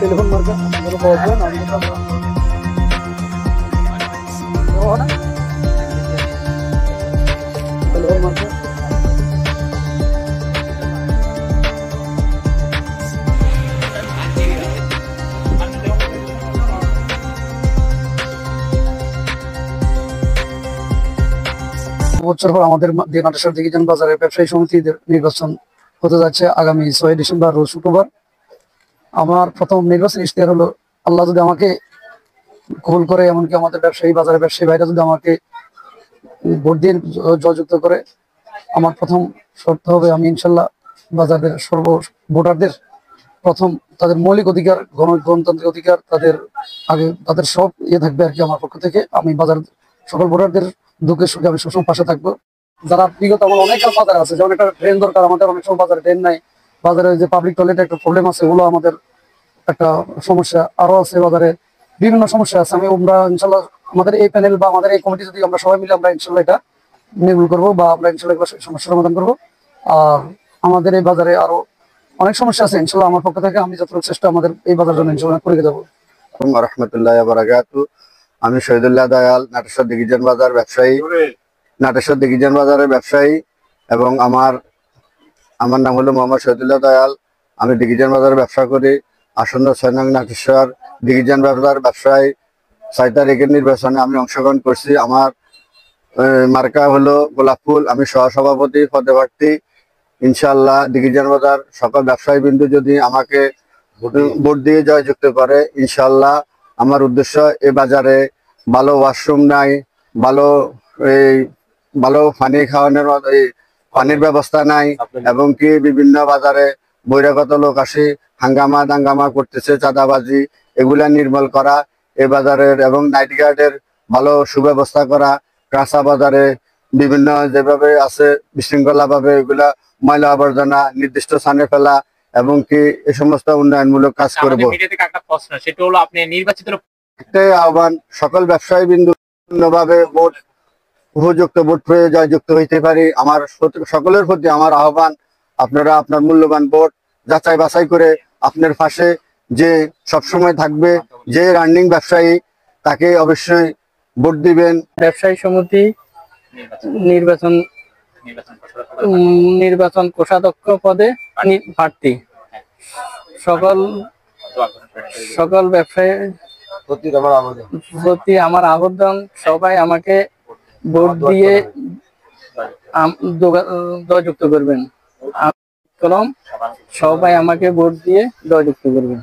Telephone মার্কা বলবেন আমি টেলিফোন মার্কা বছর পর আমাদের নাটেশ্বর দিঘিজান বাজারের ব্যবসায়ী সমিতির নির্বাচন হতে যাচ্ছে আগামী 6 ডিসেম্বর রোজ শুক্রবার। আমার প্রথম নির্বাচন ইশতেহার হলো, আল্লাহ যদি আমাকে কবুল করে, এমনকি আমাদের বাজারের ব্যবসায়ী ভাইরা যদি আমাকে ভোট দিয়ে জয়যুক্ত করে, আমার প্রথম শর্ত হবে আমি ইনশাল্লাহ বাজারের ভোটারদের প্রথম তাদের মৌলিক অধিকার, গণতান্ত্রিক অধিকার, তাদের সব থাকবে আর কি। আমার পক্ষ থেকে আমি বাজার সকল ভোটারদের দুঃখের সুখে আমি সবসময় পাশে থাকবো। যারা বিগত আমার অনেক বাজার আছে, যেমন একটা ড্রেন দরকার, আমাদের অনেক সময় বাজারে ড্রেন নাই, বাজারে যে পাবলিক টয়লেট একটা প্রবলেম আছে, ওগুলো আমাদের একটা সমস্যা আরো আছে, বাজারে বিভিন্ন সমস্যা আছে। আমরা ইনশাল্লাহ আমাদের এই প্যানেল বা আমাদের এই কমিটি যদি আমরা সবাই মিলে আমরা ইনশাল্লাহ এটা নির্মূল করবো বা আমরা ইনশাল্লাহ সমস্যার সমাধান করবো। আর আমাদের এই বাজারে আরো অনেক সমস্যা আছে, ইনশাল্লাহ আমার পক্ষ থেকে আমি যতটুকু চেষ্টা আমাদের এই বাজারের জন্য ইনশাল্লাহ করে যাবো। রহমতুল্লাহ বারাকাতু। আমি শহীদুল্লাহ দয়াল, নাটেশ্বর দিঘিজান বাজার ব্যবসায়ী, নাটেশ্বর দিঘিজান বাজারের ব্যবসায়ী, এবং আমার নাম হলো মোহাম্মদ শহীদুল্লাহ দয়াল। আমি দিঘিজান বাজারে ব্যবসা করি। আসন্ন 6 নং নাটেশ্বর দিঘিজান বাজার ব্যবসায়ী 6 তারিখের নির্বাচনে আমি অংশগ্রহণ করছি। আমার মার্কা হলো গোলাপ ফুল। আমি সহসভাপতি পদে প্রার্থী। ইনশাআল্লাহ দিঘিজান বাজার সকল ব্যবসায়ী বিন্দু যদি আমাকে ভোট দিয়ে জয়যুক্ত করে, ইনশাআল্লাহ আমার উদ্দেশ্য এই বাজারে ভালো ওয়াশরুম নাই, ভালো পানি খাওয়ানোর পানির ব্যবস্থা নাই, এবং কি বিভিন্ন বাজারে বহিরাগত লোক আসে হাঙ্গামা দাঙ্গামা করতেছে, চাঁদাবাজি, এগুলা নির্মূল করা এই বাজারের, এবং নাইট গার্ডের ভালো সুব্যবস্থা করা। কাঁচা বাজারে বিভিন্ন যেভাবে আছে বিশৃঙ্খলা ভাবে এগুলা ময়লা আবর্জনা নির্দিষ্ট স্থানে ফেলা, এবং কি এই সমস্ত উন্নয়নমূলক কাজ করবো। সেটা হলো আপনি নির্বাচিত একটাই আহ্বান, সকল ব্যবসায়ী বিন্দু ভাবে ভোট উপযুক্ত ভোট পেয়ে জয়যুক্ত হইতে পারি। আমার সকলের প্রতি আমার আহ্বান, আপনারা আপনার মূল্যবান ভোট যাচাই বাছাই করে আপনার পাশে যে সবসময় থাকবে, যে রানিং ব্যবসায়ী, তাকে অবশ্যই ভোট দিবেন। ব্যবসায়ী সমিতি নির্বাচন কোষাধ্যক্ষ পদে প্রার্থী। সকল ব্যবসায়ী প্রতি আমার আবেদন, সবাই আমাকে ভোট দিয়ে জয়যুক্ত করবেন। সবাই আমাকে ভোট দিয়ে জয়যুক্ত করবেন।